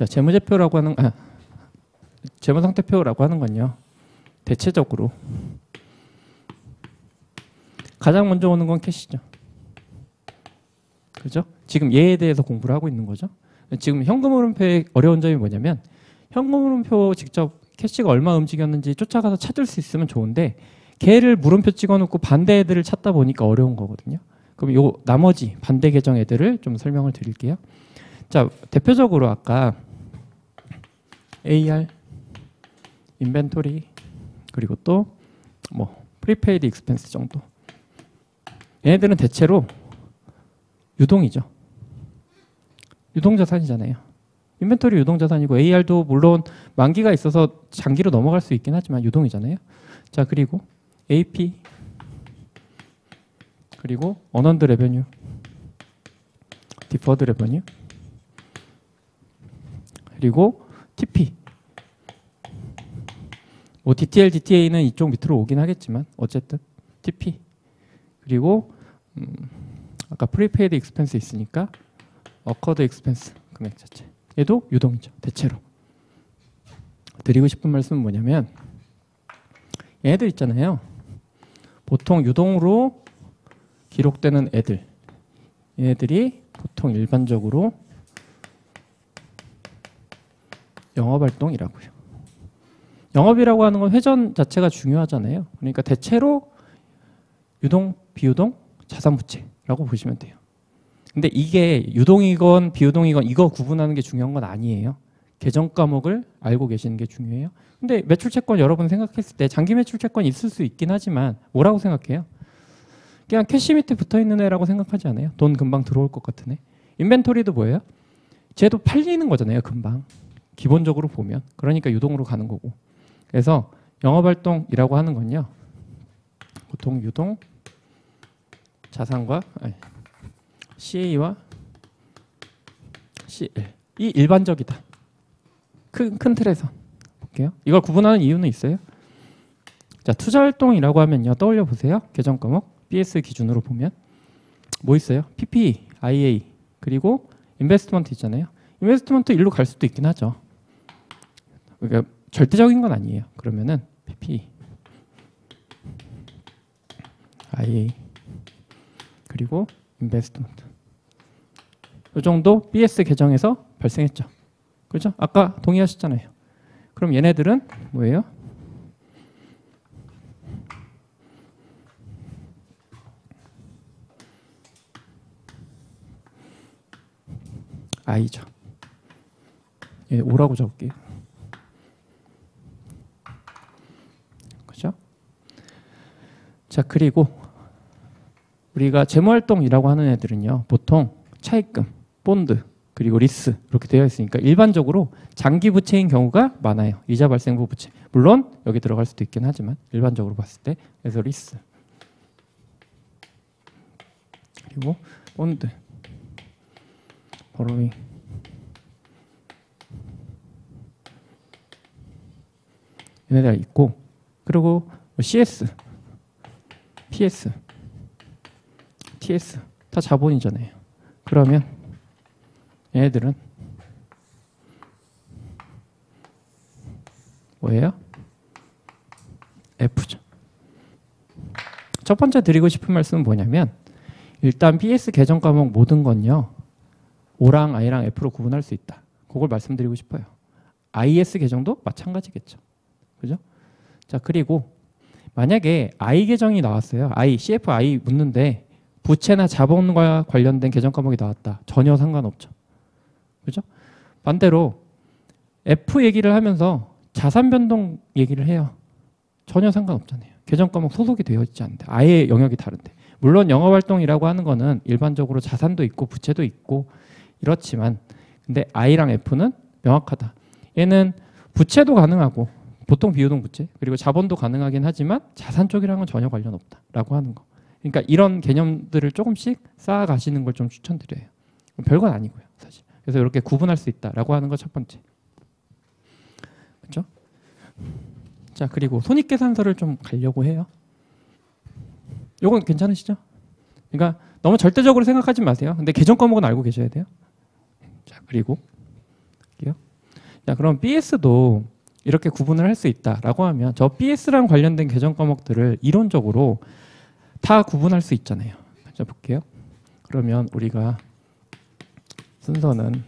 자, 재무상태표라고 하는 건요. 대체적으로 가장 먼저 오는 건 캐시죠. 그죠? 지금 얘에 대해서 공부를 하고 있는 거죠. 지금 현금 흐름표의 어려운 점이 뭐냐면 현금 흐름표 직접 캐시가 얼마 움직였는지 쫓아가서 찾을 수 있으면 좋은데 걔를 물음표 찍어놓고 반대 애들을 찾다 보니까 어려운 거거든요. 그럼 요 나머지 반대 계정 애들을 좀 설명을 드릴게요. 자, 대표적으로 아까 AR, 인벤토리, 그리고 또 뭐 프리페이드 익스펜스 정도. 얘네들은 대체로 유동이죠. 유동자산이잖아요. 인벤토리 유동자산이고 AR도 물론 만기가 있어서 장기로 넘어갈 수 있긴 하지만 유동이잖아요. 자, 그리고 AP, 그리고 어넌드 레베뉴, 디퍼드 레베뉴, 그리고 TP. 뭐 DTL, DTA는 이쪽 밑으로 오긴 하겠지만 어쨌든 TP. 그리고 아까 프리페이드 익스펜스 있으니까 어커드 익스펜스 금액 자체. 얘도 유동이죠. 대체로. 드리고 싶은 말씀은 뭐냐면 얘네들 있잖아요. 보통 유동으로 기록되는 애들. 얘네들이 보통 일반적으로 영업활동이라고요. 영업이라고 하는 건 회전 자체가 중요하잖아요. 그러니까 대체로 유동, 비유동, 자산부채라고 보시면 돼요. 근데 이게 유동이건 비유동이건 이거 구분하는 게 중요한 건 아니에요. 계정 과목을 알고 계시는 게 중요해요. 근데 매출채권 여러분 생각했을 때 장기 매출채권이 있을 수 있긴 하지만 뭐라고 생각해요? 그냥 캐시 밑에 붙어있는 애라고 생각하지 않아요? 돈 금방 들어올 것 같은 애. 인벤토리도 뭐예요? 쟤도 팔리는 거잖아요. 금방. 기본적으로 보면. 그러니까 유동으로 가는 거고. 그래서 영업활동이라고 하는 건요. 보통 유동, 자산과 CA와 CL. 이 일반적이다. 큰 틀에서 볼게요. 이걸 구분하는 이유는 있어요? 자, 투자활동이라고 하면요. 떠올려 보세요. 계정 과목 BS 기준으로 보면 뭐 있어요? PP, IA 그리고 인베스트먼트 있잖아요. 인베스트먼트 일로 갈 수도 있긴 하죠. 그러니까 절대적인 건 아니에요. 그러면은 PP, IA 그리고 인베스트먼트 이 정도 BS 계정에서 발생했죠. 그렇죠? 아까 동의하셨잖아요. 그럼 얘네들은 뭐예요? I죠. 예, O라고 적을게요. 그죠? 자, 그리고 우리가 재무활동이라고 하는 애들은요. 보통 차입금, 본드, 그리고 리스 이렇게 되어 있으니까 일반적으로 장기 부채인 경우가 많아요. 이자 발생부 부채. 물론 여기 들어갈 수도 있긴 하지만 일반적으로 봤을 때. 그래서 리스. 그리고 본드, 버로잉, 얘네가 있고 그리고 CS, PS, TS 다 자본이잖아요. 그러면 얘네들은 뭐예요? F죠. 첫 번째 드리고 싶은 말씀은 뭐냐면 일단 BS 계정 과목 모든 건요. O랑 I랑 F로 구분할 수 있다. 그걸 말씀드리고 싶어요. IS 계정도 마찬가지겠죠. 그죠? 자, 그리고 만약에 I 계정이 나왔어요. I, CFI 묻는데 부채나 자본과 관련된 계정 과목이 나왔다. 전혀 상관없죠. 그죠? 반대로 F 얘기를 하면서 자산 변동 얘기를 해요. 전혀 상관없잖아요. 계정 과목 소속이 되어 있지 않은데 아예 영역이 다른데. 물론 영업활동이라고 하는 거는 일반적으로 자산도 있고 부채도 있고 이렇지만 근데 I랑 F는 명확하다. 얘는 부채도 가능하고 보통 비유동 부채 그리고 자본도 가능하긴 하지만 자산 쪽이랑은 전혀 관련 없다라고 하는 거. 그러니까 이런 개념들을 조금씩 쌓아가시는 걸 좀 추천드려요. 별건 아니고요, 사실. 그래서 이렇게 구분할 수 있다라고 하는 거 첫 번째. 그렇죠? 자, 그리고 손익계산서를 좀 가려고 해요. 요건 괜찮으시죠? 그러니까 너무 절대적으로 생각하지 마세요. 근데 계정 과목은 알고 계셔야 돼요. 자, 그리고 할게요. 자, 그럼 BS도 이렇게 구분을 할 수 있다라고 하면 저 BS랑 관련된 계정 과목들을 이론적으로 다 구분할 수 있잖아요. 자, 볼게요. 그러면 우리가 순서는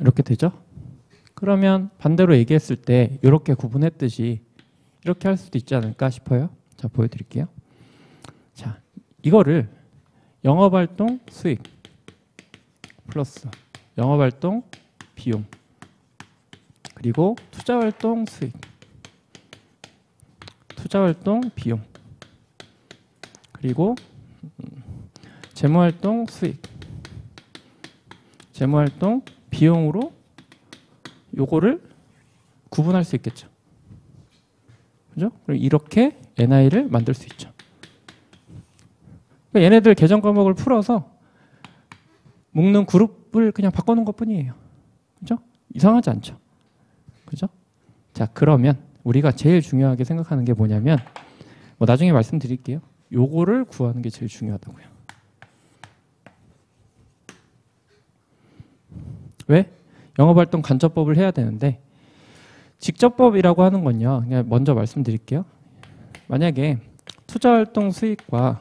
이렇게 되죠? 그러면 반대로 얘기했을 때 이렇게 구분했듯이 이렇게 할 수도 있지 않을까 싶어요. 자, 보여드릴게요. 자, 이거를 영업활동 수익 플러스 영업활동 비용 그리고 투자활동 수익 투자활동 비용 그리고 재무활동 수익 재무활동 비용으로 요거를 구분할 수 있겠죠. 그죠? 그럼 이렇게 NI를 만들 수 있죠. 그러니까 얘네들 계정 과목을 풀어서 묶는 그룹을 그냥 바꿔놓은 것 뿐이에요. 그죠? 이상하지 않죠. 그죠? 자, 그러면 우리가 제일 중요하게 생각하는 게 뭐냐면 뭐 나중에 말씀드릴게요. 요거를 구하는 게 제일 중요하다고요. 왜? 영업활동 간접법을 해야 되는데 직접법이라고 하는 건요. 그냥 먼저 말씀드릴게요. 만약에 투자활동 수익과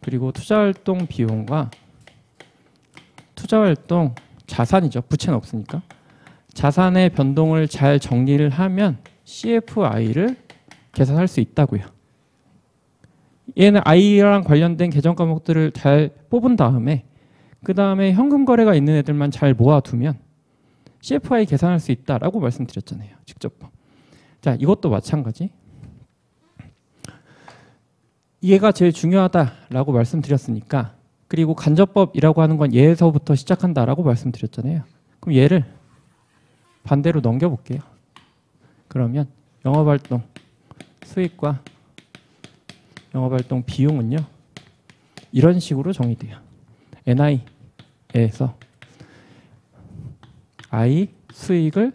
그리고 투자활동 비용과 투자활동 자산이죠. 부채는 없으니까. 자산의 변동을 잘 정리를 하면 CFI를 계산할 수 있다고요. 얘는 I랑 관련된 계정 과목들을 잘 뽑은 다음에 그 다음에 현금 거래가 있는 애들만 잘 모아두면 CFI 계산할 수 있다라고 말씀드렸잖아요. 직접법. 자, 이것도 마찬가지. 얘가 제일 중요하다라고 말씀드렸으니까 그리고 간접법이라고 하는 건 얘에서부터 시작한다라고 말씀드렸잖아요. 그럼 얘를 반대로 넘겨볼게요. 그러면 영업활동 수익과 영업활동 비용은요. 이런 식으로 정의돼요. NI에서 I 수익을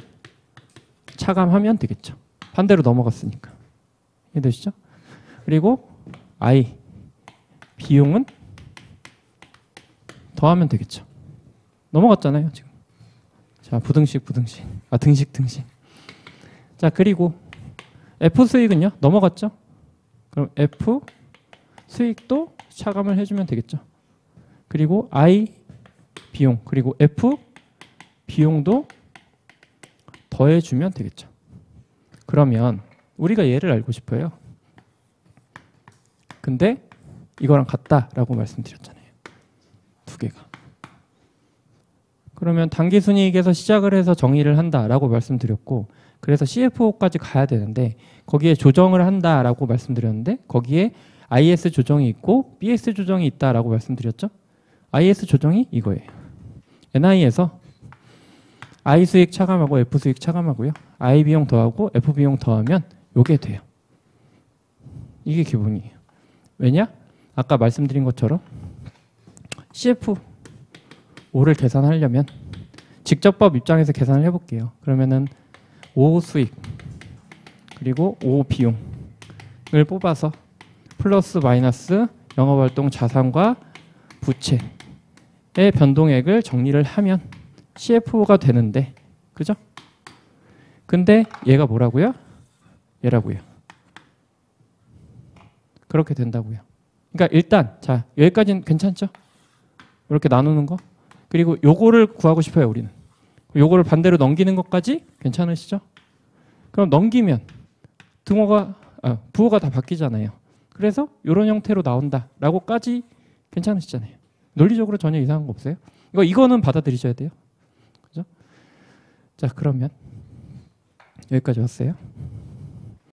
차감하면 되겠죠. 반대로 넘어갔으니까. 이해되시죠? 그리고 I 비용은 더하면 되겠죠. 넘어갔잖아요, 지금. 자, 부등식. 아, 등식. 자, 그리고 F 수익은요, 넘어갔죠? 그럼 F 수익도 차감을 해주면 되겠죠. 그리고 I 비용, 그리고 F 비용도 더해주면 되겠죠. 그러면 우리가 얘를 알고 싶어요. 근데 이거랑 같다라고 말씀드렸잖아요. 두 개가. 그러면 당기순이익에서 시작을 해서 정의를 한다라고 말씀드렸고 그래서 CFO까지 가야 되는데 거기에 조정을 한다라고 말씀드렸는데 거기에 IS 조정이 있고 BS 조정이 있다라고 말씀드렸죠. IS 조정이 이거예요. NI에서 I 수익 차감하고 F 수익 차감하고요. I 비용 더하고 F 비용 더하면 요게 돼요. 이게 기본이에요. 왜냐? 아까 말씀드린 것처럼 CFO를 계산하려면 직접법 입장에서 계산을 해볼게요. 그러면은 O 수익 그리고 O 비용을 뽑아서 플러스 마이너스 영업활동 자산과 부채의 변동액을 정리를 하면 CFO가 되는데, 그죠? 근데 얘가 뭐라고요? 얘라고요. 그렇게 된다고요. 그러니까 일단 자 여기까지는 괜찮죠? 이렇게 나누는 거. 그리고 요거를 구하고 싶어요, 우리는. 요거를 반대로 넘기는 것까지 괜찮으시죠? 그럼 넘기면 부호가 다 바뀌잖아요. 그래서 이런 형태로 나온다라고까지 괜찮으시잖아요. 논리적으로 전혀 이상한 거 없어요. 이거는 받아들이셔야 돼요. 그죠? 자, 그러면 여기까지 왔어요.